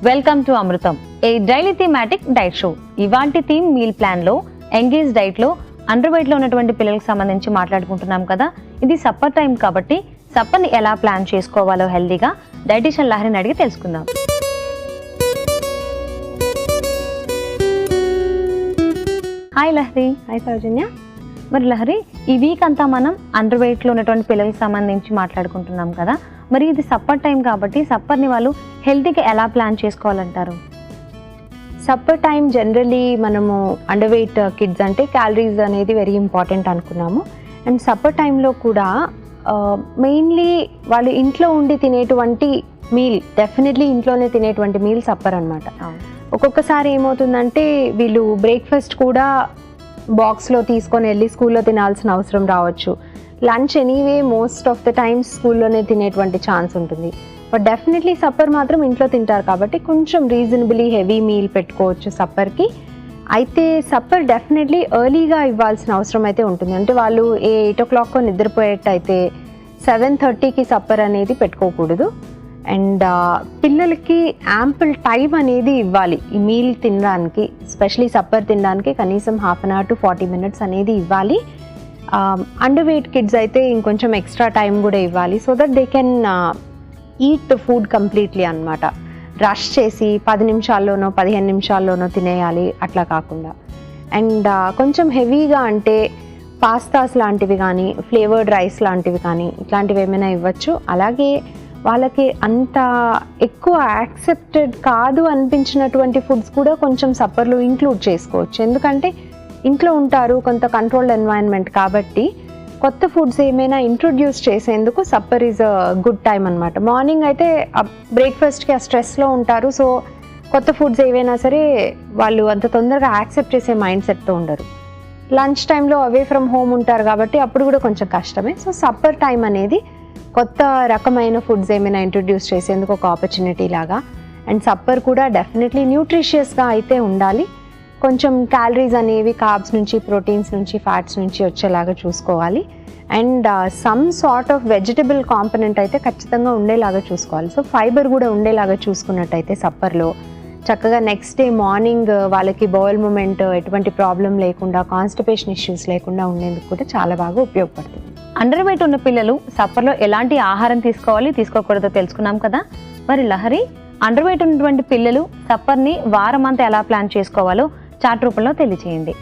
Welcome to Amrutham, a daily thematic diet show. ఇవాంటి theme meal plan లో engage diet లో underweight లో ఉన్నటువంటి పిల్లలకు సంబంధించి మాట్లాడుకుంటున్నాం కదా. ఇది సప్పర్ టైం కాబట్టి సప్పర్ని ఎలా ప్లాన్ చేసుకోవాలో హెల్దీగా డైటీషియన్ లహరిని అడిగి తెలుసుకుందాం. హాయ్ లహరి. హాయ్ సౌజన్య. మరి లహరి, ఈ వీక్ అంతా మనం అండర్ వెయిట్ లో ఉన్నటువంటి పిల్లలకు సంబంధించి మాట్లాడుకుంటున్నాం కదా. మరి ఇది సప్పర్ టైం కాబట్టి సప్పర్ని వాళ్ళు హెల్తీగా ఎలా ప్లాన్ చేసుకోవాలంటారు? సప్పర్ టైం జనరలీ మనము అండర్ వెయిట్ కిడ్స్ అంటే క్యాలరీస్ అనేది వెరీ ఇంపార్టెంట్ అనుకున్నాము. అండ్ సప్పర్ టైంలో కూడా మెయిన్లీ వాళ్ళు ఇంట్లో ఉండి తినేటువంటి మీల్, డెఫినెట్లీ ఇంట్లోనే తినేటువంటి మీల్ సప్పర్ అనమాట. ఒక్కొక్కసారి ఏమవుతుందంటే వీళ్ళు బ్రేక్ఫాస్ట్ కూడా బాక్స్లో తీసుకొని వెళ్ళి స్కూల్లో తినాల్సిన అవసరం రావచ్చు. Lunch anyway most of the times స్కూల్లోనే తినేటువంటి ఛాన్స్ ఉంటుంది. బట్ డెఫినెట్లీ సప్పర్ మాత్రం ఇంట్లో తింటారు కాబట్టి కొంచెం రీజనబుల్లీ హెవీ మీల్ పెట్టుకోవచ్చు సప్పర్కి. అయితే సప్పర్ డెఫినెట్లీ ఎర్లీగా ఇవ్వాల్సిన అవసరం అయితే ఉంటుంది. అంటే వాళ్ళు 8 o'clock నిద్రపోయేటైతే 7:30కి సప్పర్ అనేది పెట్టుకోకూడదు. అండ్ పిల్లలకి యాంపుల్ టైం అనేది ఇవ్వాలి ఈ మీల్ తినడానికి, ఎస్పెషలీ సప్పర్ తినడానికి కనీసం 1/2 hour to 40 minutes అనేది ఇవ్వాలి. అండర్ వెయిట్ కిడ్స్ అయితే ఇంకొంచెం ఎక్స్ట్రా టైం కూడా ఇవ్వాలి, so that they can eat the food completely అనమాట. రష్ చేసి 10 నిమిషాల్లోనో 15 నిమిషాల్లోనో తినేయాలి అట్లా కాకుండా. అండ్ కొంచెం హెవీగా అంటే పాస్తాస్ లాంటివి కానీ, ఫ్లేవర్డ్ రైస్ లాంటివి కానీ ఇట్లాంటివి ఏమైనా ఇవ్వచ్చు. అలాగే వాళ్ళకి అంత ఎక్కువ యాక్సెప్టెడ్ కాదు అనిపించినటువంటి ఫుడ్స్ కూడా కొంచెం సప్పర్లో ఇంక్లూడ్ చేసుకోవచ్చు. ఎందుకంటే ఇంట్లో ఉంటారు, కొంత కంట్రోల్డ్ ఎన్వైరన్మెంట్ కాబట్టి కొత్త ఫుడ్స్ ఏమైనా ఇంట్రొడ్యూస్ చేసేందుకు supper is a good time అనమాట. మార్నింగ్ అయితే బ్రేక్ఫాస్ట్కి ఆ స్ట్రెస్లో ఉంటారు, సో కొత్త ఫుడ్స్ ఏవైనా సరే వాళ్ళు అంత తొందరగా యాక్సెప్ట్ చేసే మైండ్ సెట్తో ఉండరు. లంచ్ టైంలో అవే ఫ్రమ్ హోమ్ ఉంటారు కాబట్టి అప్పుడు కూడా కొంచెం కష్టమే. సో సప్పర్ టైం అనేది కొత్త రకమైన ఫుడ్స్ ఏమైనా ఇంట్రొడ్యూస్ చేసేందుకు ఒక ఆపర్చునిటీ లాగా. అండ్ సప్పర్ కూడా డెఫినెట్లీ న్యూట్రిషియస్గా అయితే ఉండాలి. కొంచెం క్యాలరీస్ అనేవి కార్బ్స్ నుంచి, ప్రోటీన్స్ నుంచి, ఫ్యాట్స్ నుంచి వచ్చేలాగా చూసుకోవాలి. And some sort of vegetable component అయితే ఖచ్చితంగా ఉండేలాగా చూసుకోవాలి. సో ఫైబర్ కూడా ఉండేలాగా చూసుకున్నట్టయితే సప్పర్లో చక్కగా నెక్స్ట్ డే మార్నింగ్ వాళ్ళకి బౌల్ మూమెంట్ ఎటువంటి ప్రాబ్లం లేకుండా, కాన్స్టిపేషన్ ఇష్యూస్ లేకుండా ఉండేందుకు కూడా చాలా బాగా ఉపయోగపడుతుంది. అండర్ వెయిట్ ఉన్న పిల్లలు సప్పర్లో ఎలాంటి ఆహారం తీసుకోవాలి, తీసుకోకూడదో తెలుసుకున్నాం కదా. మరి లహరి, అండర్ వెయిట్ ఉన్నటువంటి పిల్లలు సప్పర్ని వారం అంతా ఎలా ప్లాన్ చేసుకోవాలో చార్ట్ రూపంలో తెలియచేయండి.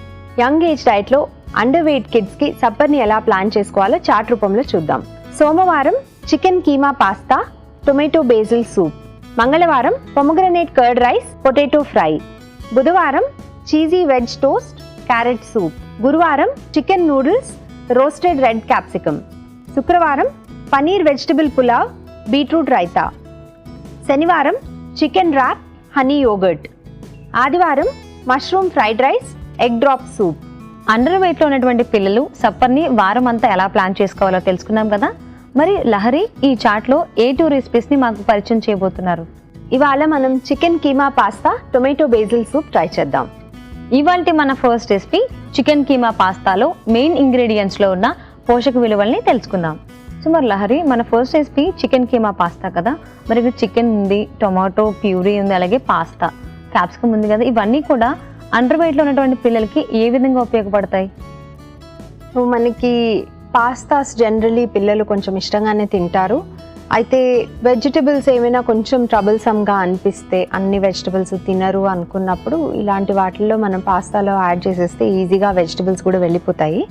యంగ్ ఏజ్ డైట్లో అండర్ వెయిట్ కిడ్స్కి సప్పర్ని ఎలా ప్లాన్ చేసుకోవాలో చార్ట్ రూపంలో చూద్దాం. సోమవారం chicken keema pasta, tomato basil soup. మంగళవారం pomegranate curd rice, potato fry. బుధవారం cheesy veg toast, carrot soup. గురువారం chicken noodles, roasted red capsicum. శుక్రవారం పనీర్ వెజిటబుల్ పులావ్, బీట్రూట్ రైతా. శనివారం చికెన్ ర్యాప్, హనీ యోగర్ట్. ఆదివారం mushroom fried rice, egg drop soup. అండర్ వెయిట్లో ఉన్నటువంటి పిల్లలు సప్పర్ని వారం అంతా ఎలా ప్లాన్ చేసుకోవాలో తెలుసుకున్నాం కదా. మరి లహరి, ఈ చార్ట్లో ఏ 2 రెసిపీస్ని మాకు పరిచయం చేయబోతున్నారు? ఇవాళ మనం chicken keema pasta, tomato basil soup try చేద్దాం. ఇవాల్టి మన ఫస్ట్ రెసిపీ చికెన్ కీమా పాస్తాలో మెయిన్ ఇంగ్రీడియంట్స్లో ఉన్న పోషక విలువల్ని తెలుసుకుందాం. సో మరి లహరి, మన first recipe chicken keema pasta కదా. మరి ఇక్కడ చికెన్ ఉంది, టొమాటో ప్యూరీ ఉంది, అలాగే పాస్తా, క్యాప్సికమ్ ఉంది కదా. ఇవన్నీ కూడా అండర్ వెయిట్లో ఉన్నటువంటి పిల్లలకి ఏ విధంగా ఉపయోగపడతాయి? మనకి పాస్తాస్ జనరలీ పిల్లలు కొంచెం ఇష్టంగానే తింటారు. అయితే వెజిటబుల్స్ ఏమైనా కొంచెం ట్రబుల్సమ్గా అనిపిస్తే, అన్ని వెజిటబుల్స్ తినరు అనుకున్నప్పుడు ఇలాంటి వాటిల్లో మనం పాస్తాలో యాడ్ చేసేస్తే ఈజీగా వెజిటబుల్స్ కూడా వెళ్ళిపోతాయి.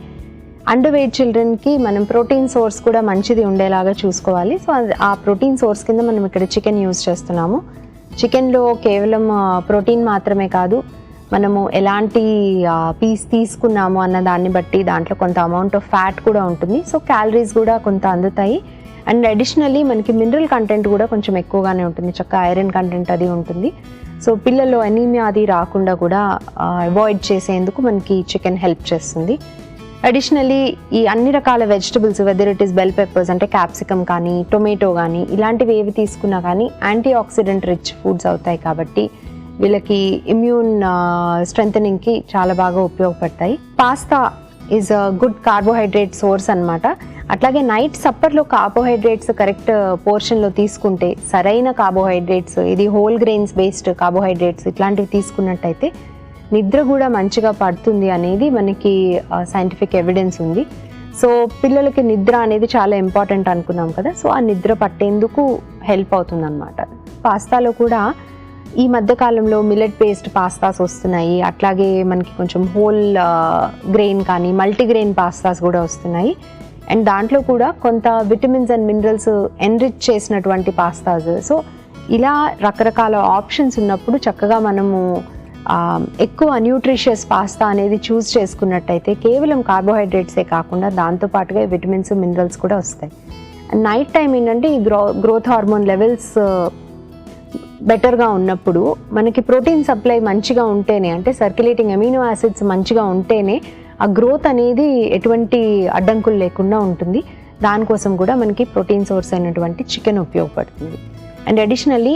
అండర్ వెయిట్ చిల్డ్రన్కి మనం ప్రోటీన్ సోర్స్ కూడా మంచిది ఉండేలాగా చూసుకోవాలి. సో ఆ ప్రోటీన్ సోర్స్ కింద మనం ఇక్కడ చికెన్ యూజ్ చేస్తున్నాము. చికెన్లో కేవలం ప్రోటీన్ మాత్రమే కాదు, మనము ఎలాంటి పీస్ తీసుకున్నాము అన్న దాన్ని బట్టి దాంట్లో కొంత అమౌంట్ ఆఫ్ ఫ్యాట్ కూడా ఉంటుంది. సో క్యాలరీస్ కూడా కొంత అందుతాయి. అండ్ అడిషనల్లీ మనకి మినరల్ కంటెంట్ కూడా కొంచెం ఎక్కువగానే ఉంటుంది, చక్కగా ఐరన్ కంటెంట్ అది ఉంటుంది. సో పిల్లల్లో అనీమియా అది రాకుండా కూడా అవాయిడ్ చేసేందుకు మనకి చికెన్ హెల్ప్ చేస్తుంది. అడిషనల్లీ ఈ అన్ని రకాల vegetables, whether it is bell peppers అంటే క్యాప్సికమ్ కానీ, టొమాటో కానీ, ఇలాంటివి ఏవి తీసుకున్నా కానీ యాంటీ ఆక్సిడెంట్ రిచ్ ఫుడ్స్ అవుతాయి కాబట్టి వీళ్ళకి ఇమ్యూన్ స్ట్రెంథనింగ్కి చాలా బాగా ఉపయోగపడతాయి. Pasta is a good carbohydrate source అనమాట. అట్లాగే నైట్ సప్పర్లో కార్బోహైడ్రేట్స్ కరెక్ట్ పోర్షన్లో తీసుకుంటే, సరైన కార్బోహైడ్రేట్స్, ఇది హోల్ గ్రెయిన్స్ బేస్డ్ కార్బోహైడ్రేట్స్ ఇట్లాంటివి తీసుకున్నట్టయితే నిద్ర కూడా మంచిగా పడుతుంది అనేది మనకి సైంటిఫిక్ ఎవిడెన్స్ ఉంది. సో పిల్లలకి నిద్ర అనేది చాలా ఇంపార్టెంట్ అనుకున్నాం కదా, సో ఆ నిద్ర పట్టేందుకు హెల్ప్ అవుతుంది అనమాట. పాస్తాలో కూడా ఈ మధ్యకాలంలో మిల్లెట్ బేస్డ్ పాస్తాస్ వస్తున్నాయి, అట్లాగే మనకి కొంచెం హోల్ గ్రెయిన్ కానీ మల్టీగ్రెయిన్ పాస్తాస్ కూడా వస్తున్నాయి. అండ్ దాంట్లో కూడా కొంత విటమిన్స్ అండ్ మినరల్స్ ఎన్రిచ్ చేసినటువంటి పాస్తాస్. సో ఇలా రకరకాల ఆప్షన్స్ ఉన్నప్పుడు చక్కగా మనము ఎక్కువ న్యూట్రిషియస్ పాస్తా అనేది చూస్ చేసుకున్నట్టయితే కేవలం కార్బోహైడ్రేట్సే కాకుండా దాంతోపాటుగా విటమిన్స్ మినరల్స్ కూడా వస్తాయి. అండ్ నైట్ టైం ఏంటంటే ఈ గ్రోత్ హార్మోన్ లెవెల్స్ బెటర్గా ఉన్నప్పుడు మనకి ప్రోటీన్ సప్లై మంచిగా ఉంటేనే, అంటే సర్క్యులేటింగ్ అమినో యాసిడ్స్ మంచిగా ఉంటేనే ఆ గ్రోత్ అనేది ఎటువంటి అడ్డంకులు లేకుండా ఉంటుంది. దానికోసం కూడా మనకి ప్రోటీన్ సోర్స్ అయినటువంటి చికెన్ ఉపయోగపడుతుంది. అండ్ అడిషనల్లీ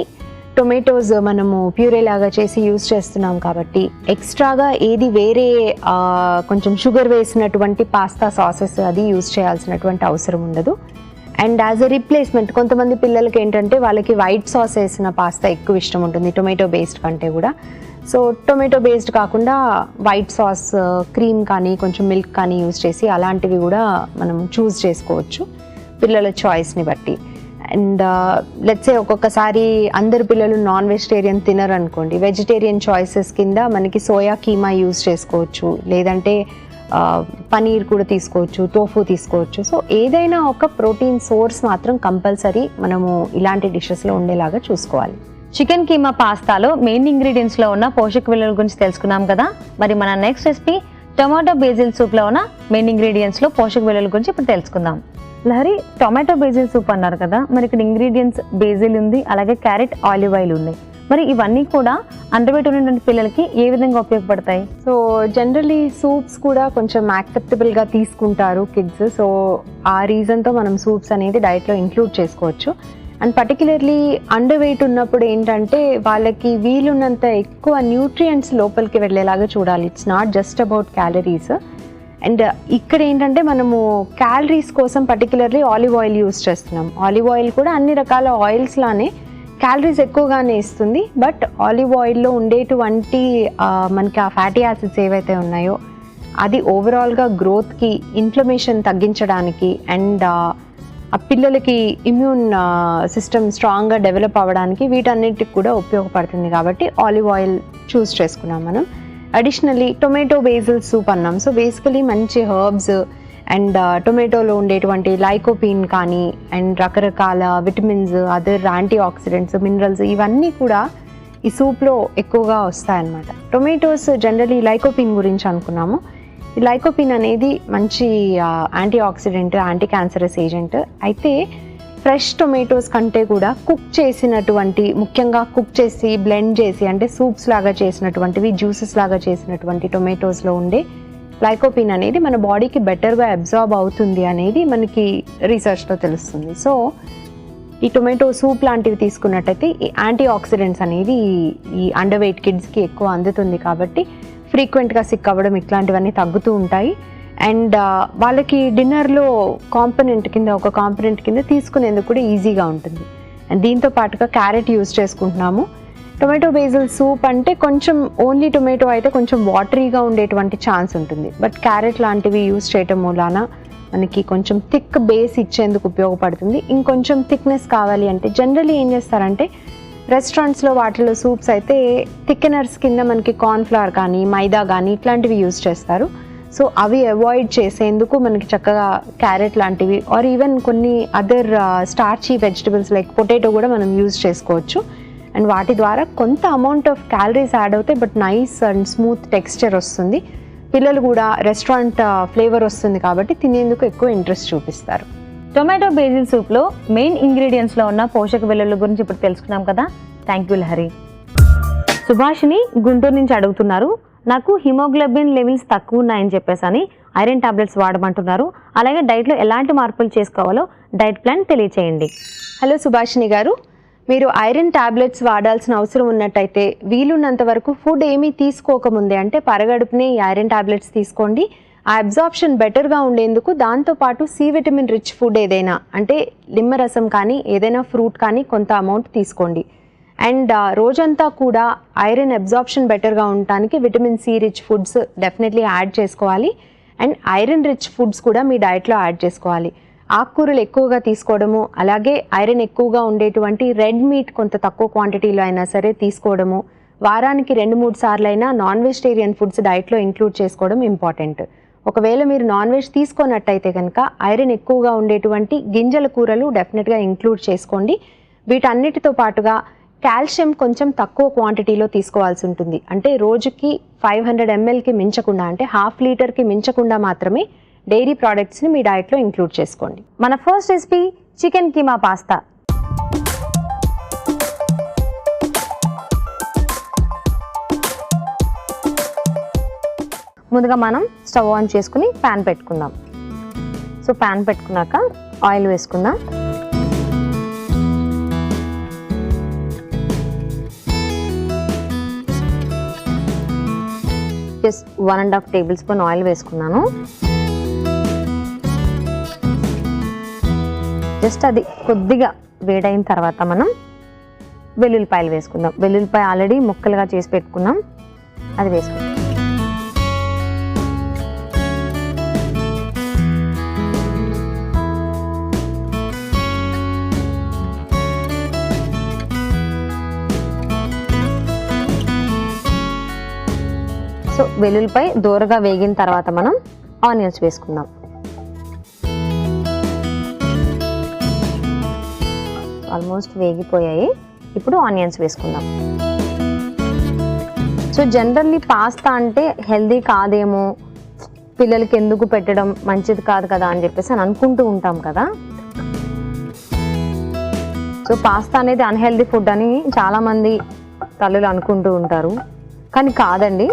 టొమాటోస్ మనము ప్యూరే లాగా చేసి యూజ్ చేస్తున్నాం కాబట్టి ఎక్స్ట్రాగా ఏది వేరే కొంచెం షుగర్ వేసినటువంటి పాస్తా సాసెస్ అది యూజ్ చేయాల్సినటువంటి అవసరం ఉండదు. అండ్ యాజ్ ఎ రీప్లేస్మెంట్ కొంతమంది పిల్లలకి ఏంటంటే వాళ్ళకి వైట్ సాస్ వేసిన పాస్తా ఎక్కువ ఇష్టం ఉంటుంది టొమాటో బేస్డ్ కంటే కూడా. సో టొమాటో బేస్డ్ కాకుండా వైట్ సాస్, క్రీమ్ కానీ కొంచెం మిల్క్ కానీ యూజ్ చేసి అలాంటివి కూడా మనం చూస్ చేసుకోవచ్చు పిల్లల చాయిస్ని బట్టి. అండ్ లెట్స్ సే ఒక్కొక్కసారి అందరు పిల్లలు నాన్ వెజిటేరియన్ తినరు అనుకోండి, వెజిటేరియన్ చాయిసెస్ కింద మనకి సోయా కీమా యూజ్ చేసుకోవచ్చు, లేదంటే పనీర్ కూడా తీసుకోవచ్చు, టోఫు తీసుకోవచ్చు. సో ఏదైనా ఒక ప్రోటీన్ సోర్స్ మాత్రం కంపల్సరీ మనము ఇలాంటి డిషెస్లో ఉండేలాగా చూసుకోవాలి. చికెన్ కీమా పాస్తాలో మెయిన్ ఇంగ్రీడియంట్స్లో ఉన్న పోషక విలువల గురించి తెలుసుకున్నాం కదా. మరి మన నెక్స్ట్ రెసిపీ టొమాటో బేసిల్ సూప్లో ఉన్న మెయిన్ ఇంగ్రీడియంట్స్లో పోషక విలువల గురించి ఇప్పుడు తెలుసుకుందాం. లహరి, టొమాటో బేసిల్ సూప్ అన్నారు కదా, మరి ఇక్కడ ఇంగ్రీడియంట్స్ బేసిల్ ఉంది, అలాగే క్యారెట్, ఆలివ్ ఆయిల్ ఉన్నాయి. మరి ఇవన్నీ కూడా అండర్ వెయిట్ ఉన్నటువంటి పిల్లలకి ఏ విధంగా ఉపయోగపడతాయి? సో జనరలీ సూప్స్ కూడా కొంచెం యాక్సెప్టబుల్గా తీసుకుంటారు కిడ్స్. సో ఆ రీజన్తో మనం సూప్స్ అనేది డైట్లో ఇంక్లూడ్ చేసుకోవచ్చు. అండ్ పర్టికులర్లీ అండర్ వెయిట్ ఉన్నప్పుడు ఏంటంటే వాళ్ళకి వీలున్నంత ఎక్కువ న్యూట్రియంట్స్ లోపలికి వెళ్ళేలాగా చూడాలి. It's not just about calories. And ఇక్కడ ఏంటంటే మనము క్యాలరీస్ కోసం పర్టికులర్లీ ఆలివ్ ఆయిల్ యూస్ చేస్తున్నాం. ఆలివ్ ఆయిల్ కూడా అన్ని రకాల ఆయిల్స్ లానే క్యాలరీస్ ఎక్కువగానే ఇస్తుంది. బట్ ఆలివ్ ఆయిల్లో ఉండేటువంటి మనకి ఆ ఫ్యాటీ యాసిడ్స్ ఏవైతే ఉన్నాయో అది ఓవరాల్గా గ్రోత్కి, ఇన్ఫ్లమేషన్ తగ్గించడానికి అండ్ ఆ పిల్లలకి ఇమ్యూన్ సిస్టమ్ స్ట్రాంగ్గా డెవలప్ అవ్వడానికి వీటన్నిటికి కూడా ఉపయోగపడుతుంది. కాబట్టి ఆలివ్ ఆయిల్ చూస్ చేసుకున్నాం మనం. అడిషనల్లీ టొమాటో బేసిల్ సూప్ అన్నాం. సో బేసికలీ మంచి హర్బ్స్ అండ్ టొమాటోలో ఉండేటువంటి లైకోపీన్ కానీ అండ్ రకరకాల vitamins, other antioxidants, minerals ఇవన్నీ కూడా ఈ సూప్లో ఎక్కువగా వస్తాయన్నమాట. టొమాటోస్ జనరలీ లైకోపీన్ గురించి అనుకున్నాము. ఈ లైకోపీన్ అనేది మంచి anti oxidant, anti cancerous agent. అయితే ఫ్రెష్ టొమాటోస్ కంటే కూడా కుక్ చేసినటువంటి, ముఖ్యంగా కుక్ చేసి బ్లెండ్ చేసి అంటే సూప్స్ లాగా చేసినటువంటివి, జ్యూసెస్ లాగా చేసినటువంటి టొమాటోస్లో ఉండే లైకోపీన్ అనేది మన బాడీకి బెటర్గా అబ్జార్బ్ అవుతుంది అనేది మనకి రీసెర్చ్లో తెలుస్తుంది. సో ఈ టొమాటో సూప్ లాంటివి తీసుకున్నట్టయితే ఈ యాంటీ ఆక్సిడెంట్స్ అనేది ఈ అండర్ వెయిట్ కిడ్స్కి ఎక్కువ అందుతుంది. కాబట్టి ఫ్రీక్వెంట్గా సిక్ అవ్వడం ఇట్లాంటివన్నీ తగ్గుతూ ఉంటాయి. అండ్ వాళ్ళకి డిన్నర్లో ఒక కాంపనెంట్ కింద తీసుకునేందుకు కూడా ఈజీగా ఉంటుంది. అండ్ దీంతో పాటుగా క్యారెట్ యూజ్ చేసుకుంటున్నాము. టొమాటో బేసిల్ సూప్ అంటే కొంచెం ఓన్లీ టొమాటో అయితే కొంచెం వాటరీగా ఉండేటువంటి ఛాన్స్ ఉంటుంది. బట్ క్యారెట్ లాంటివి యూజ్ చేయటం మూలాన మనకి కొంచెం థిక్ బేస్ ఇచ్చేందుకు ఉపయోగపడుతుంది. ఇంకొంచెం థిక్నెస్ కావాలి అంటే జనరల్లీ ఏం చేస్తారంటే రెస్టారెంట్స్లో వాటిలో సూప్స్ అయితే థిక్కెనర్స్ కింద మనకి కార్న్ఫ్లవర్ కానీ మైదా కానీ ఇట్లాంటివి యూజ్ చేస్తారు. సో అవి అవాయిడ్ చేసేందుకు మనకి చక్కగా క్యారెట్ లాంటివి ఆర్ ఈవెన్ కొన్ని other starchy vegetables like potato కూడా మనం యూజ్ చేసుకోవచ్చు. అండ్ వాటి ద్వారా కొంత అమౌంట్ ఆఫ్ క్యాలరీస్ యాడ్ అవుతాయి, but nice and smooth texture వస్తుంది. పిల్లలు కూడా రెస్టారెంట్ ఫ్లేవర్ వస్తుంది కాబట్టి తినేందుకు ఎక్కువ ఇంట్రెస్ట్ చూపిస్తారు. టొమాటో బేసిల్ సూప్లో మెయిన్ ఇంగ్రీడియంట్స్లో ఉన్న పోషక విలువల గురించి ఇప్పుడు తెలుసుకున్నాం కదా. Thank you Lahari. సుభాషిని గుంటూరు నుంచి అడుగుతున్నారు, నాకు హిమోగ్లోబిన్ లెవెల్స్ తక్కువ ఉన్నాయని చెప్పేసి ఐరన్ టాబ్లెట్స్ వాడమంటున్నారు. అలాగే డైట్లో ఎలాంటి మార్పులు చేసుకోవాలో డైట్ ప్లాన్ తెలియచేయండి. హలో సుభాషిని గారు, మీరు ఐరన్ టాబ్లెట్స్ వాడాల్సిన అవసరం ఉన్నట్టయితే వీలున్నంత వరకు ఫుడ్ ఏమీ తీసుకోకముందే అంటే పరగడుపునే ఈ ఐరన్ టాబ్లెట్స్ తీసుకోండి. ఆ అబ్జార్ప్షన్ బెటర్గా ఉండేందుకు దాంతోపాటు సి విటమిన్ రిచ్ ఫుడ్ ఏదైనా అంటే నిమ్మరసం కానీ ఏదైనా ఫ్రూట్ కానీ కొంత అమౌంట్ తీసుకోండి. అండ్ రోజంతా కూడా ఐరన్ అబ్జార్ప్షన్ బెటర్గా ఉండటానికి vitamin C rich foods definitely add చేసుకోవాలి. అండ్ ఐరన్ రిచ్ ఫుడ్స్ కూడా మీ డైట్లో యాడ్ చేసుకోవాలి. ఆకుకూరలు ఎక్కువగా తీసుకోవడము, అలాగే ఐరన్ ఎక్కువగా ఉండేటువంటి రెడ్ మీట్ కొంత తక్కువ క్వాంటిటీలో అయినా సరే తీసుకోవడము, వారానికి 2-3 సార్లు అయినా నాన్ వెజిటేరియన్ ఫుడ్స్ డైట్లో ఇంక్లూడ్ చేసుకోవడం ఇంపార్టెంట్. ఒకవేళ మీరు నాన్ వెజ్ తీసుకున్నట్టయితే కనుక ఐరన్ ఎక్కువగా ఉండేటువంటి గింజల కూరలు డెఫినెట్గా ఇంక్లూడ్ చేసుకోండి. వీటన్నిటితో పాటుగా కాల్షియం కొంచెం తక్కువ క్వాంటిటీలో తీసుకోవాల్సి ఉంటుంది. అంటే రోజుకి 500 mlకి మించకుండా, అంటే 1/2 లీటర్కి మించకుండా మాత్రమే డైరీ ప్రోడక్ట్స్ని మీ డైట్లో ఇంక్లూడ్ చేసుకోండి. మన first recipe chicken keema pasta. ముందుగా మనం స్టవ్ ఆన్ చేసుకుని ప్యాన్ పెట్టుకుందాం. సో ప్యాన్ పెట్టుకున్నాక ఆయిల్ వేసుకుందాం. జస్ట్ 1.5 టేబుల్ స్పూన్ ఆయిల్ వేసుకున్నాను. జస్ట్ అది కొద్దిగా వేడైన తర్వాత మనం వెల్లుల్లిపాయలు వేసుకుందాం. వెల్లుల్లిపాయ ఆల్రెడీ ముక్కలుగా చేసి పెట్టుకున్నాం, అది వేసుకుందాం. సో వెల్లుల్లిపాయ దూరగా వేగిన తర్వాత మనం ఆనియన్స్ వేసుకుందాం. ఆల్మోస్ట్ వేగిపోయాయి. ఇప్పుడు ఆనియన్స్ వేసుకుందాం. సో జనరల్లీ పాస్తా అంటే హెల్దీ కాదేమో, పిల్లలకి ఎందుకు పెట్టడం, మంచిది కాదు కదా అని చెప్పేసి అనుకుంటూ ఉంటాం కదా. సో పాస్తా అనేది అన్హెల్దీ ఫుడ్ అని చాలామంది తల్లులు అనుకుంటూ ఉంటారు, కానీ కాదండి.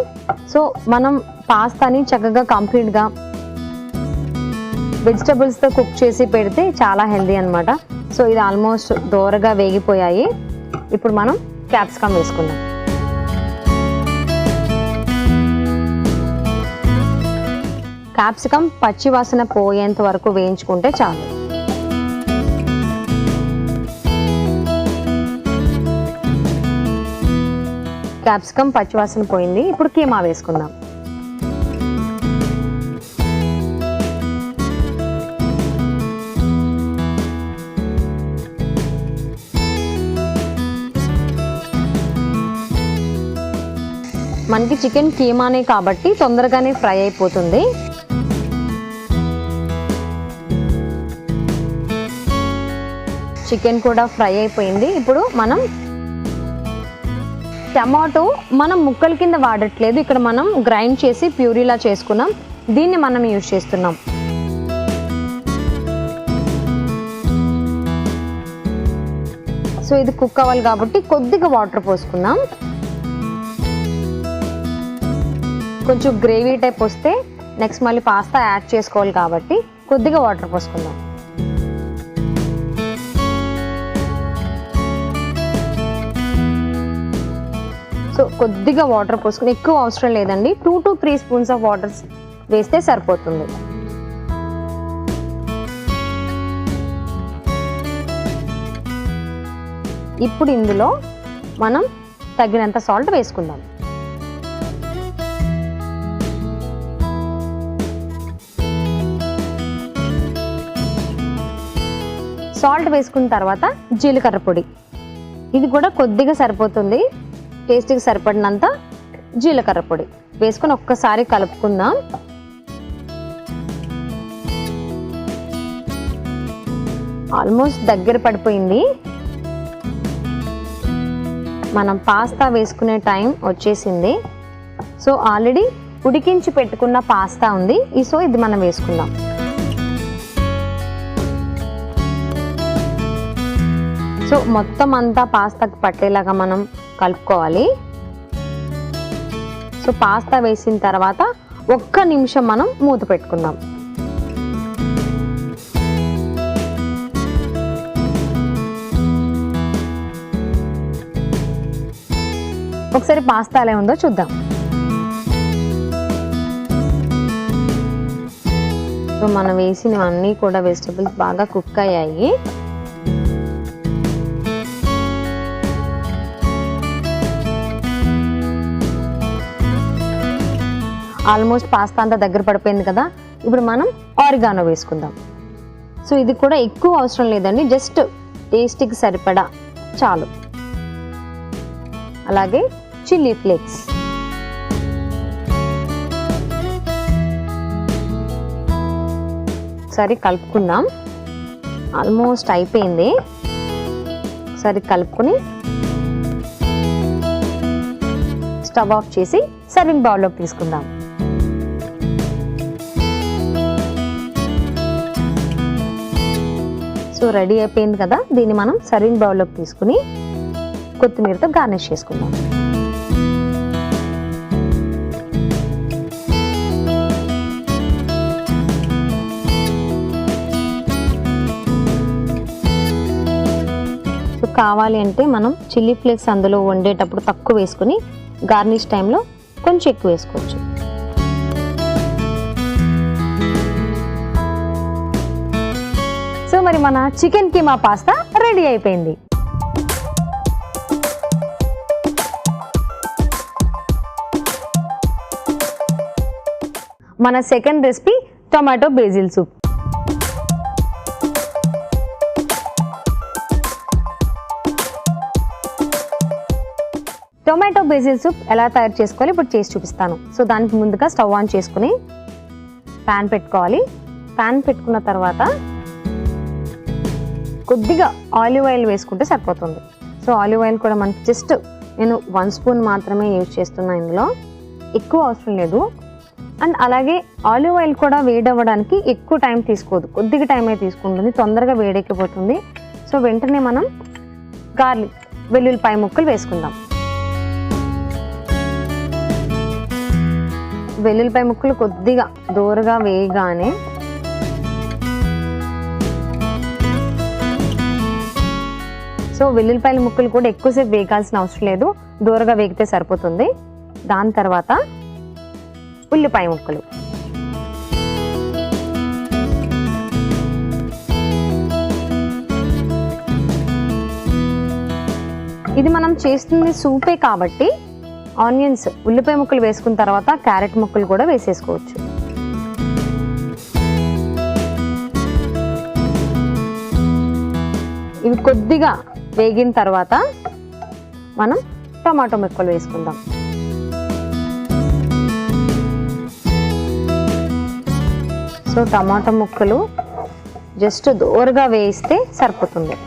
సో మనం పాస్తాని చక్కగా కంప్లీట్గా వెజిటబుల్స్తో కుక్ చేసి పెడితే చాలా హెల్దీ అనమాట. సో ఇది ఆల్మోస్ట్ దోరగా వేగిపోయాయి. ఇప్పుడు మనం క్యాప్సికమ్ వేసుకుందాం. క్యాప్సికమ్ పచ్చి వాసన పోయేంత వరకు వేయించుకుంటే చాలు. క్యాప్సికమ్ పచ్చివాసన పోయింది. ఇప్పుడు కీమా వేసుకుందాం. మనకి చికెన్ కీమానే కాబట్టి తొందరగానే ఫ్రై అయిపోతుంది. చికెన్ కూడా ఫ్రై అయిపోయింది. ఇప్పుడు మనం టమాటో మనం ముక్కల కింద వాడట్లేదు, ఇక్కడ మనం గ్రైండ్ చేసి ప్యూరీలా చేసుకున్నాం, దీన్ని మనం యూజ్ చేస్తున్నాం. సో ఇది కుక్ అవ్వాలి కాబట్టి కొద్దిగా వాటర్ పోసుకుందాం. కొంచెం గ్రేవీ టైప్ వస్తే నెక్స్ట్ మళ్ళీ పాస్తా యాడ్ చేసుకోవాలి కాబట్టి కొద్దిగా వాటర్ పోసుకుందాం. సో కొద్దిగా వాటర్ పోసుకుని, ఎక్కువ అవసరం లేదండి, 2 to 3 స్పూన్స్ ఆఫ్ వాటర్ వేస్తే సరిపోతుంది. ఇప్పుడు ఇందులో మనం తగినంత సాల్ట్ వేసుకుందాం. సాల్ట్ వేసుకున్న తర్వాత జీలకర్ర పొడి, ఇది కూడా కొద్దిగా సరిపోతుంది. టేస్ట్కి సరిపడినంత జీలకర్ర పొడి వేసుకొని ఒక్కసారి కలుపుకుందాం. ఆల్మోస్ట్ దగ్గర పడిపోయింది. మనం పాస్తా వేసుకునే టైం వచ్చేసింది. సో ఆల్రెడీ ఉడికించి పెట్టుకున్న పాస్తా ఉంది, సో ఇది మనం వేసుకుందాం. సో మొత్తం అంతా పాస్తాకి పట్టేలాగా మనం కలుపుకోవాలి. సో పాస్తా వేసిన తర్వాత 1 నిమిషం మనం మూత పెట్టుకుందాం. ఒకసారి పాస్తా ఎలా ఉందో చూద్దాం. సో మనం వేసినవన్నీ కూడా వెజిటబుల్స్ బాగా కుక్ అయ్యాయి. ఆల్మోస్ట్ పాస్తా అంతా దగ్గర పడిపోయింది కదా. ఇప్పుడు మనం ఆరిగానో వేసుకుందాం. సో ఇది కూడా ఎక్కువ అవసరం లేదండి, జస్ట్ టేస్ట్కి సరిపడా చాలు. అలాగే చిల్లీ ఫ్లేక్స్, ఒకసారి కలుపుకుందాం. ఆల్మోస్ట్ అయిపోయింది. ఒకసారి కలుపుకొని స్టవ్ ఆఫ్ చేసి సర్వింగ్ బౌల్లోకి తీసుకుందాం. సో రెడీ అయిపోయింది కదా. దీన్ని మనం సర్వింగ్ బౌల్లోకి తీసుకుని కొత్తిమీరతో గార్నిష్ చేసుకుందాం. సో కావాలి అంటే మనం చిల్లీ ఫ్లేక్స్ అందులో వండేటప్పుడు తక్కువ వేసుకుని గార్నిష్ టైంలో కొంచెం ఎక్కువ వేసుకోవచ్చు. సో మరి మన చికెన్ కీమా పాస్తా రెడీ అయిపోయింది. మన second recipe tomato basil soup. Tomato basil soup ఎలా తయారు చేసుకోవాలి ఇప్పుడు చేసి చూపిస్తాను. సో దానికి ముందుగా స్టవ్ ఆన్ చేసుకుని ప్యాన్ పెట్టుకోవాలి. ప్యాన్ పెట్టుకున్న తర్వాత కొద్దిగా ఆలివ్ ఆయిల్ వేసుకుంటే సరిపోతుంది. సో ఆలివ్ ఆయిల్ కూడా మనకి జస్ట్ నేను 1 స్పూన్ మాత్రమే యూజ్ చేస్తున్నా, ఇందులో ఎక్కువ అవసరం లేదు. అండ్ అలాగే ఆలివ్ ఆయిల్ కూడా వేడవ్వడానికి ఎక్కువ టైం తీసుకోదు, కొద్దిగా టైమే తీసుకుంటుంది, తొందరగా వేడెక్కిపోతుంది. సో వెంటనే మనం గార్లిక్ వెల్లుల్లిపాయ ముక్కలు వేసుకుందాం. వెల్లుల్లిపాయ ముక్కలు కొద్దిగా దోరగా వేయగానే సో వెల్లుల్లిపాయల ముక్కలు కూడా ఎక్కువసేపు వేగాల్సిన అవసరం లేదు, దూరగా వేగితే సరిపోతుంది. దాని తర్వాత ఉల్లిపాయ ముక్కలు, ఇది మనం చేస్తుంది సూపే కాబట్టి ఆనియన్స్ ఉల్లిపాయ ముక్కలు వేసుకున్న తర్వాత క్యారెట్ ముక్కలు కూడా వేసేసుకోవచ్చు. ఇవి కొద్దిగా వేగిన తర్వాత మనం టమాటో ముక్కలు వేసుకుందాం. సో టమాటో ముక్కలు జస్ట్ దోరగా వేయిస్తే సరిపోతుంది.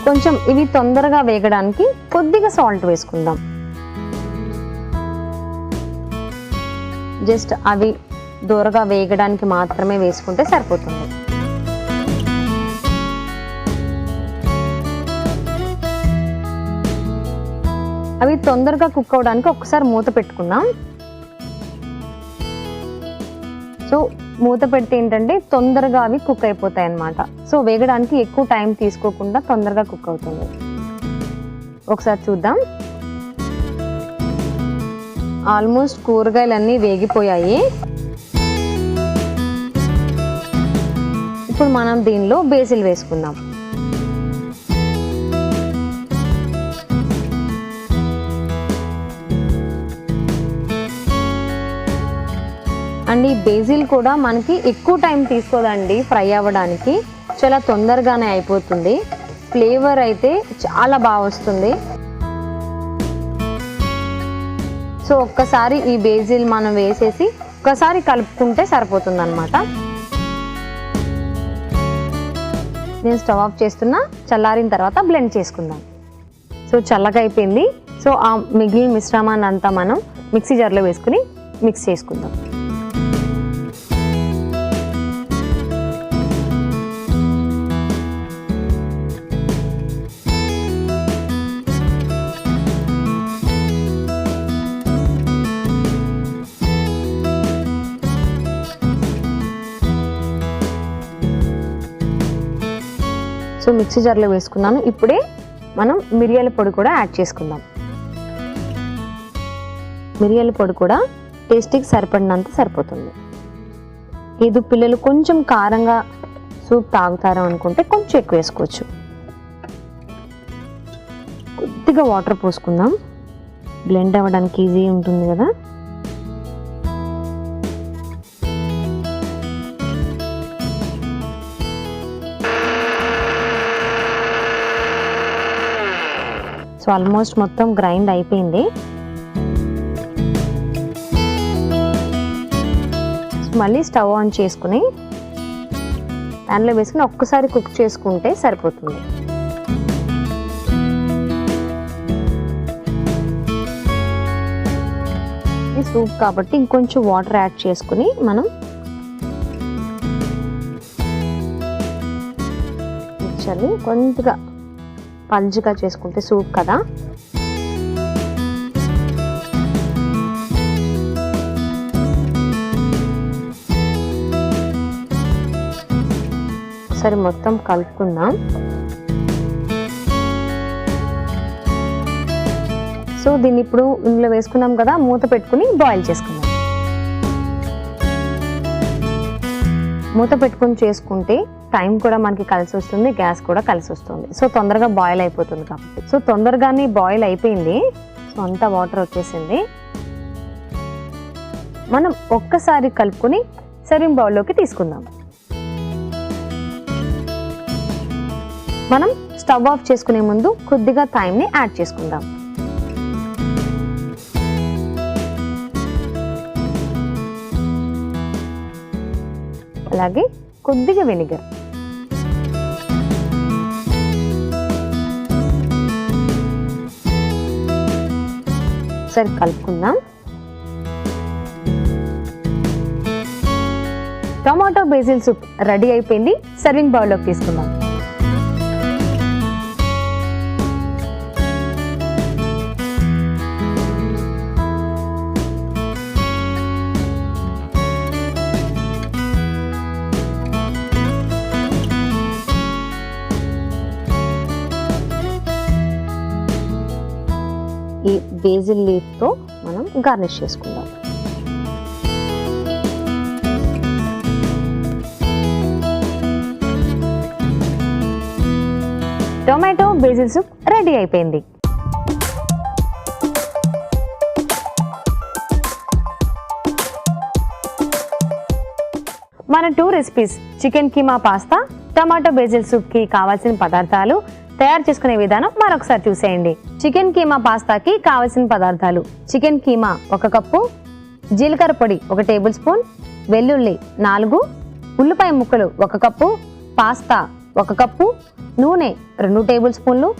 కొంచెం ఇవి తొందరగా వేగడానికి కొద్దిగా సాల్ట్ వేసుకుందాం. జస్ట్ అవి దూరగా వేగడానికి మాత్రమే వేసుకుంటే సరిపోతుంది. అవి తొందరగా కుక్ అవడానికి ఒకసారి మూత పెట్టుకుందాం. సో మూత పెడితే ఏంటంటే తొందరగా అవి కుక్ అయిపోతాయి అన్నమాట. సో వేగడానికి ఎక్కువ టైం తీసుకోకుండా తొందరగా కుక్ అవుతుంది. ఒకసారి చూద్దాం. ఆల్మోస్ట్ కూరగాయలన్నీ వేగిపోయాయి. ఇప్పుడు మనం దీనిలో బేసిల్ వేసుకుందాం. అండ్ ఈ బేసిల్ కూడా మనకి ఎక్కువ టైం తీసుకోదండి ఫ్రై అవ్వడానికి, చాలా తొందరగానే అయిపోతుంది. ఫ్లేవర్ అయితే చాలా బాగా వస్తుంది. సో ఒక్కసారి ఈ బేసిల్ మనం వేసేసి ఒక్కసారి కలుపుకుంటే సరిపోతుంది అన్నమాట. నేను స్టవ్ ఆఫ్ చేస్తున్నా, చల్లారిన తర్వాత బ్లెండ్ చేసుకుందాం. సో చల్లగా అయిపోయింది. సో ఆ మిగిలిన మిశ్రమాన్ని అంతా మనం మిక్సీ జార్లో వేసుకుని మిక్స్ చేసుకుందాం. సో మిక్సీ జార్లో వేసుకున్నాను. ఇప్పుడే మనం మిరియాల పొడి కూడా యాడ్ చేసుకుందాం. మిరియాల పొడి కూడా టేస్టీకి సరిపడినంత సరిపోతుంది. ఇది పిల్లలు కొంచెం కారంగా సూప్ తాగుతారు అనుకుంటే కొంచెం ఎక్కువ వేసుకోవచ్చు. కొద్దిగా వాటర్ పోసుకుందాం, బ్లెండ్ అవ్వడానికి ఈజీ ఉంటుంది కదా. సో ఆల్మోస్ట్ మొత్తం గ్రైండ్ అయిపోయింది. మళ్ళీ స్టవ్ ఆన్ చేసుకుని ప్యాన్లో వేసుకుని ఒక్కసారి కుక్ చేసుకుంటే సరిపోతుంది. ఈ సూప్ కాబట్టి ఇంకొంచెం వాటర్ యాడ్ చేసుకుని మనం మిక్చర్ని కొంచెంగా పల్చగా చేసుకుంటే సూప్ కదా. ఒకసారి మొత్తం కలుపుకుందాం. సో దీన్ని ఇప్పుడు ఇందులో వేసుకున్నాం కదా, మూత పెట్టుకుని బాయిల్ చేసుకుందాం. మూత పెట్టుకుని చేసుకుంటే టైం కూడా మనకి కలిసి వస్తుంది, గ్యాస్ కూడా కలిసి వస్తుంది. సో తొందరగా బాయిల్ అయిపోతుంది కాబట్టి. సో తొందరగానే బాయిల్ అయిపోయింది. సో అంతా వాటర్ వచ్చేసింది. మనం ఒక్కసారి కలుపుకొని సర్వింగ్ బౌల్లోకి తీసుకుందాం. మనం స్టవ్ ఆఫ్ చేసుకునే ముందు కొద్దిగా థైమ్ని యాడ్ చేసుకుందాం. అలాగే కొద్దిగా వెనిగర్. ఒకసారి కలుపుకుందాం. టొమాటో బేసిల్ సూప్ రెడీ అయిపోయింది. సర్వింగ్ బౌల్లోకి తీసుకుందాం. ఈ బేసిల్ లీఫ్తో మనం గార్నిష్ చేసుకుందాం. టొమాటో బేసిల్ సూప్ రెడీ అయిపోయింది. మన 2 recipes chicken keema pasta, tomato basil సూప్కి కావాల్సిన పదార్థాలు, తయారు చేసుకునే విధానం మరొకసారి చూసేయండి. చికెన్ కీమా పాస్తాకి కావలసిన పదార్థాలు: చికెన్ కీమా 1 కప్పు, జీలకర్ర పొడి 1 టేబుల్ స్పూన్, వెల్లుల్లి 4, ఉల్లిపాయ ముక్కలు 1 కప్పు, పాస్తా 1 కప్పు, నూనె 2 టేబుల్ స్పూన్లు,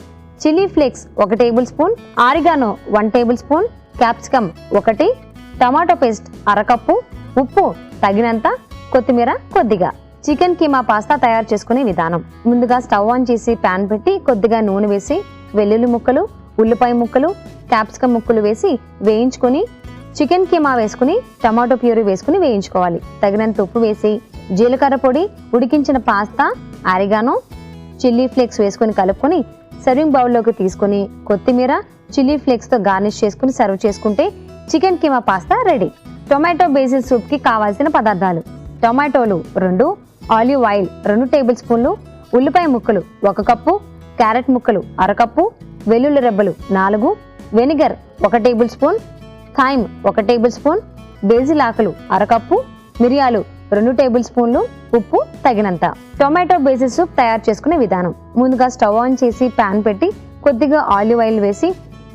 chilli flakes 1 tablespoon, oregano 1 tablespoon, capsicum 1, tomato paste 1/2 cup, ఉప్పు తగినంత, కొత్తిమీర కొద్దిగా. చికెన్ కీమా పాస్తా తయారు చేసుకునే విధానం: ముందుగా స్టవ్ ఆన్ చేసి ప్యాన్ పెట్టి కొద్దిగా నూనె వేసి వెల్లుల్లి ముక్కలు, ఉల్లిపాయ ముక్కలు, క్యాప్సికమ్ ముక్కలు వేసి వేయించుకొని చికెన్ కీమా వేసుకుని టమాటో ప్యూరీ వేసుకుని వేయించుకోవాలి. తగినంత ఉప్పు వేసి జీలకర్ర పొడి, ఉడికించిన పాస్తా, ఆరిగానో, చిల్లీ ఫ్లేక్స్ వేసుకొని కలుపుకొని సర్వింగ్ బౌల్లోకి తీసుకొని కొత్తిమీర, చిల్లీ ఫ్లేక్స్తో గార్నిష్ చేసుకుని సర్వ్ చేసుకుంటే chicken keema pasta ready. Tomato basil సూప్కి కావాల్సిన పదార్థాలు: టొమాటోలు 2, ఆలివ్ ఆయిల్ 2 టేబుల్ స్పూన్లు, ఉల్లిపాయ ముక్కలు 1 కప్పు, క్యారెట్ ముక్కలు 1/2 కప్పు, వెల్లుల్లి రెబ్బలు 4, vinegar 1 tablespoon, thyme 1 tablespoon, basil ఆకులు 1/2 కప్పు, మిరియాలు 2 టేబుల్ స్పూన్లు, ఉప్పు తగినంత. టొమాటో బేసిల్ సూప్ తయారు చేసుకునే విధానం: ముందుగా స్టవ్ ఆన్ చేసి ప్యాన్ పెట్టి కొద్దిగా ఆలివ్ ఆయిల్ వేసి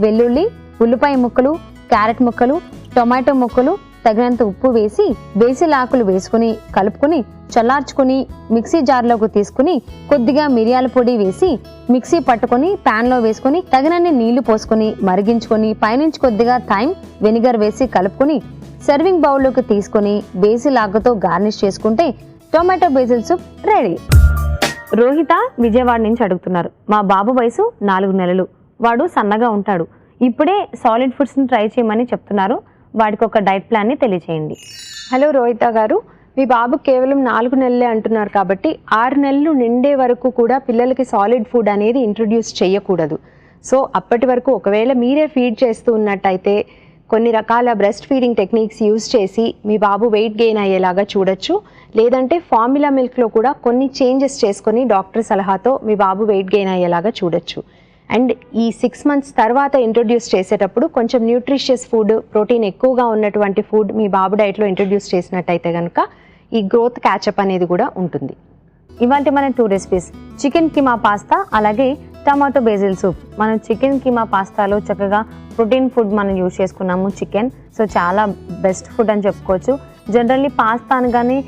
వెల్లుల్లి, ఉల్లిపాయ ముక్కలు, క్యారెట్ ముక్కలు, టొమాటో ముక్కలు, తగినంత ఉప్పు వేసి బేసిల్ ఆకులు వేసుకుని కలుపుకొని చల్లార్చుకుని మిక్సీ జార్లోకి తీసుకుని కొద్దిగా మిరియాల పొడి వేసి మిక్సీ పట్టుకొని ప్యాన్లో వేసుకుని తగినన్ని నీళ్లు పోసుకొని మరిగించుకొని పైనుంచి కొద్దిగా థైమ్, వెనిగర్ వేసి కలుపుకొని సర్వింగ్ బౌల్లోకి తీసుకొని బేసిల్ ఆకుతో గార్నిష్ చేసుకుంటే tomato basil soup ready. Rohitha Vijayawada నుంచి అడుగుతున్నారు. మా బాబు వయసు 4 నెలలు. వాడు సన్నగా ఉంటాడు. ఇప్పుడే సాలిడ్ ఫుడ్స్ని ట్రై చేయమని చెప్తున్నారు. వాడికి ఒక డైట్ ప్లాన్ని తెలియచేయండి. హలో రోహిత గారు, మీ బాబు కేవలం 4 నెలలే అంటున్నారు కాబట్టి 6 నెలలు నిండే వరకు కూడా పిల్లలకి సాలిడ్ ఫుడ్ అనేది ఇంట్రొడ్యూస్ చేయకూడదు. సో అప్పటి వరకు ఒకవేళ మీరే ఫీడ్ చేస్తూ ఉన్నట్టయితే కొన్ని రకాల బ్రెస్ట్ ఫీడింగ్ టెక్నిక్స్ యూజ్ చేసి మీ బాబు వెయిట్ గెయిన్ అయ్యేలాగా చూడొచ్చు. లేదంటే ఫార్ములా మిల్క్లో కూడా కొన్ని చేంజెస్ చేసుకొని డాక్టర్ సలహాతో మీ బాబు వెయిట్ గెయిన్ అయ్యేలాగా చూడొచ్చు. అండ్ ఈ 6 months తర్వాత ఇంట్రొడ్యూస్ చేసేటప్పుడు కొంచెం న్యూట్రిషియస్ ఫుడ్, ప్రోటీన్ ఎక్కువగా ఉన్నటువంటి ఫుడ్ మీ బాబు డైట్లో ఇంట్రొడ్యూస్ చేసినట్టయితే కనుక ఈ గ్రోత్ క్యాచప్ అనేది కూడా ఉంటుంది. ఇవాళ మన 2 రెసిపీస్ చికెన్ కీమా పాస్తా అలాగే టమాటో బేసిల్ సూప్. మనం చికెన్ కీమా పాస్తాలో చక్కగా ప్రోటీన్ ఫుడ్ మనం యూజ్ చేసుకున్నాము చికెన్. సో చాలా బెస్ట్ ఫుడ్ అని చెప్పుకోవచ్చు. జనరల్లీ పాస్తా అనగానే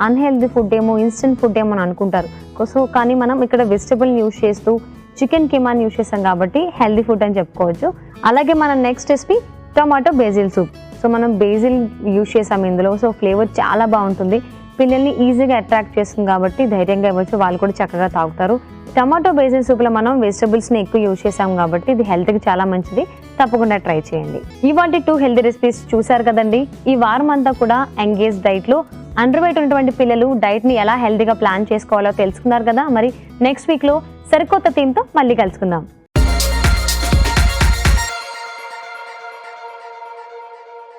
అన్హెల్దీ ఫుడ్ ఏమో, ఇన్స్టెంట్ ఫుడ్ ఏమో అని అనుకుంటారు. సో కానీ మనం ఇక్కడ వెజిటబుల్ని యూజ్ చేస్తూ చికెన్ కీమాని యూజ్ చేస్తాం కాబట్టి హెల్దీ ఫుడ్ అని చెప్పుకోవచ్చు. అలాగే మన next recipe tomato basil soup. So మనం బేసిల్ యూజ్ చేసాం ఇందులో. సో ఫ్లేవర్ చాలా బాగుంటుంది, పిల్లల్ని ఈజీగా అట్రాక్ట్ చేస్తుంది కాబట్టి ధైర్యంగా ఇవ్వచ్చు, వాళ్ళు కూడా చక్కగా తాగుతారు. టమాటో బేసిల్ సూప్లో మనం వెజిటబుల్స్ని ఎక్కువ యూజ్ చేసాం కాబట్టి ఇది హెల్త్కి చాలా మంచిది. తప్పకుండా ట్రై చేయండి. ఇవాళ 2 హెల్తీ రెసిపీస్ చూసారు కదండి. ఈ వారం అంతా కూడా ఎంగేజ్ డైట్లో అండర్ వెయిట్ ఉన్నటువంటి పిల్లలు డైట్ని ఎలా హెల్తీగా ప్లాన్ చేసుకోవాలో తెలుసుకున్నారు కదా. మరి నెక్స్ట్ వీక్లో సరికొత్త థీమ్తో మళ్ళీ కలుసుకుందాం.